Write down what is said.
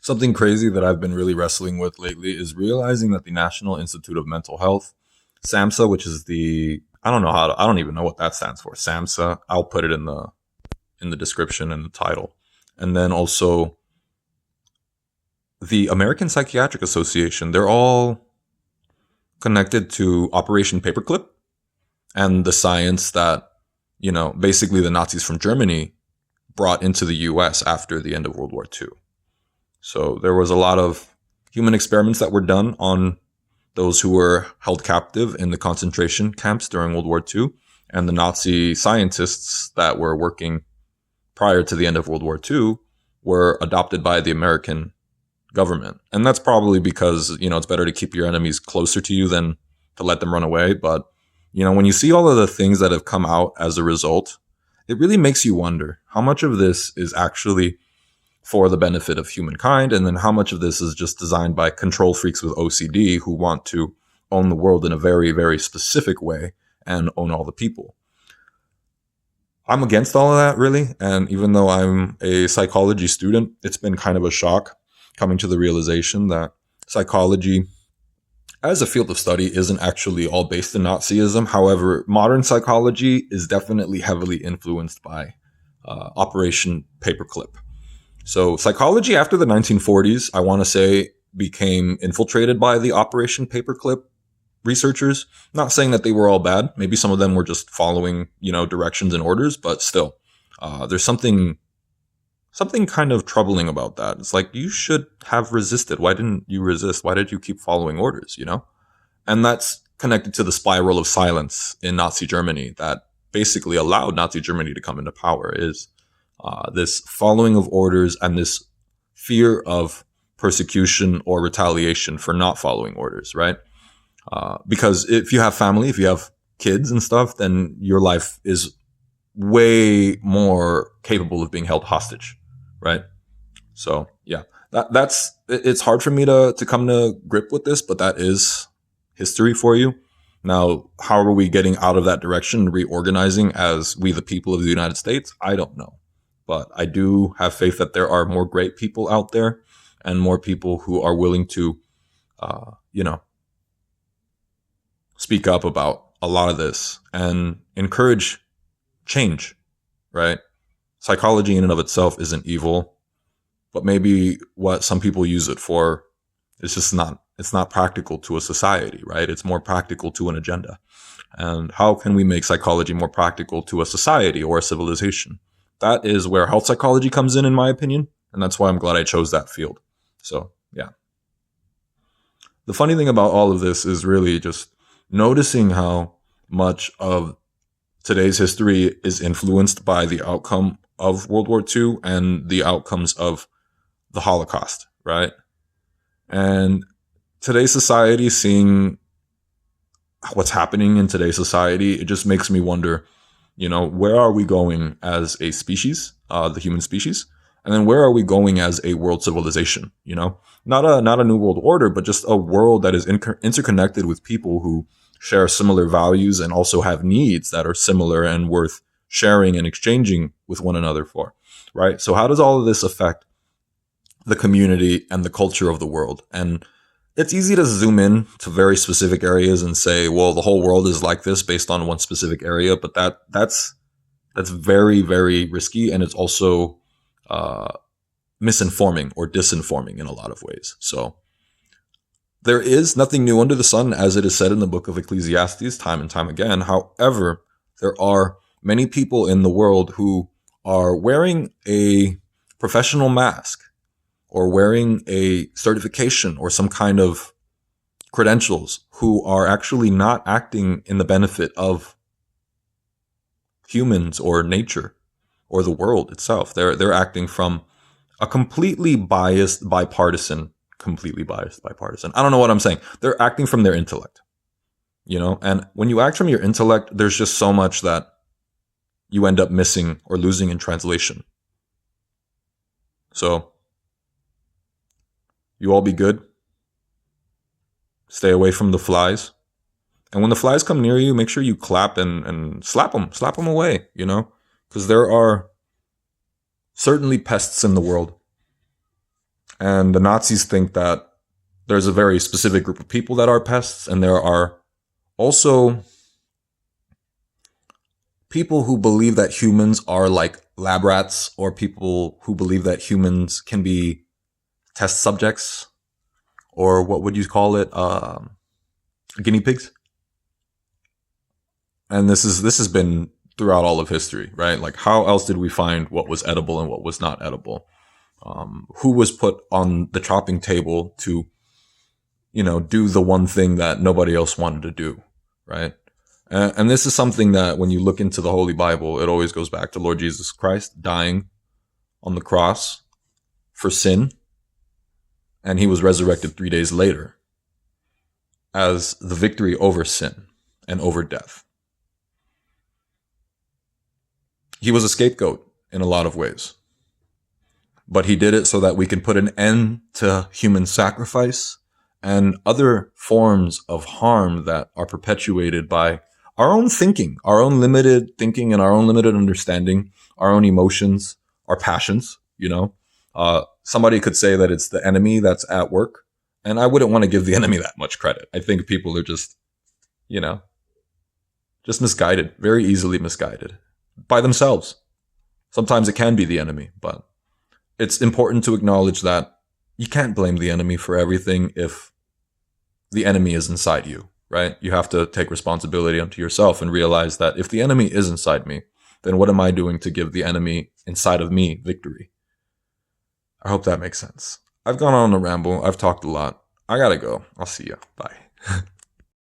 Something crazy that I've been really wrestling with lately is realizing that the National Institute of Mental Health, SAMHSA, which is I don't even know what that stands for. SAMHSA. I'll put it in the description and the title. And then also the American Psychiatric Association, they're all connected to Operation Paperclip and the science that, basically the Nazis from Germany brought into the US after the end of World War II. So there was a lot of human experiments that were done on those who were held captive in the concentration camps during World War II, and the Nazi scientists that were working prior to the end of World War II were adopted by the American government. And that's probably because, it's better to keep your enemies closer to you than to let them run away. But, when you see all of the things that have come out as a result, it really makes you wonder how much of this is actually for the benefit of humankind, and then how much of this is just designed by control freaks with OCD who want to own the world in a very, very specific way and own all the people. I'm against all of that, really. And even though I'm a psychology student, it's been kind of a shock coming to the realization that psychology as a field of study isn't actually all based in Nazism. However, modern psychology is definitely heavily influenced by Operation Paperclip. So psychology after the 1940s, I want to say, became infiltrated by the Operation Paperclip researchers. Not saying that they were all bad. Maybe some of them were just following, directions and orders, but still, there's something kind of troubling about that. It's like, you should have resisted. Why didn't you resist? Why did you keep following orders, And that's connected to the spiral of silence in Nazi Germany that basically allowed Nazi Germany to come into power, is this following of orders and this fear of persecution or retaliation for not following orders, right? Because if you have family, if you have kids and stuff, then your life is way more capable of being held hostage, right? So yeah, it's hard for me to come to grip with this, but that is history for you. Now, how are we getting out of that direction, reorganizing as we the people of the United States? I don't know. But I do have faith that there are more great people out there and more people who are willing to, speak up about a lot of this and encourage change, right? Psychology in and of itself isn't evil, but maybe what some people use it for is just it's not practical to a society, right? It's more practical to an agenda. And how can we make psychology more practical to a society or a civilization? That is where health psychology comes in my opinion. And that's why I'm glad I chose that field. So, yeah. The funny thing about all of this is really just noticing how much of today's history is influenced by the outcome of World War II and the outcomes of the Holocaust, right? And today's society, seeing what's happening in today's society, it just makes me wonder, where are we going as a species, the human species? And then where are we going as a world civilization? Not a new world order, but just a world that is interconnected with people who share similar values and also have needs that are similar and worth sharing and exchanging with one another for, right? So how does all of this affect the community and the culture of the world? And it's easy to zoom in to very specific areas and say, well, the whole world is like this based on one specific area, but that's very, very risky, and it's also misinforming or disinforming in a lot of ways. So there is nothing new under the sun, as it is said in the book of Ecclesiastes time and time again. However, there are many people in the world who are wearing a professional mask or wearing a certification or some kind of credentials, who are actually not acting in the benefit of humans or nature or the world itself. They're acting from a completely biased, bipartisan. I don't know what I'm saying. They're acting from their intellect, and when you act from your intellect, there's just so much that you end up missing or losing in translation. So you all be good. Stay away from the flies. And when the flies come near you, make sure you clap and slap them away, because there are certainly pests in the world. And the Nazis think that there's a very specific group of people that are pests, and there are also people who believe that humans are like lab rats, or people who believe that humans can be test subjects, or what would you call it? Guinea pigs. And this has been throughout all of history, right? Like, how else did we find what was edible and what was not edible? Who was put on the chopping table to, do the one thing that nobody else wanted to do, right? And this is something that when you look into the Holy Bible, it always goes back to Lord Jesus Christ dying on the cross for sin. And he was resurrected 3 days later as the victory over sin and over death. He was a scapegoat in a lot of ways. But he did it so that we can put an end to human sacrifice and other forms of harm that are perpetuated by our own thinking, our own limited thinking and our own limited understanding, our own emotions, our passions, Somebody could say that it's the enemy that's at work, and I wouldn't want to give the enemy that much credit. I think people are just misguided, very easily misguided by themselves. Sometimes it can be the enemy, but it's important to acknowledge that you can't blame the enemy for everything if the enemy is inside you, right? You have to take responsibility onto yourself and realize that if the enemy is inside me, then what am I doing to give the enemy inside of me victory? I hope that makes sense. I've gone on a ramble. I've talked a lot. I gotta go. I'll see ya. Bye.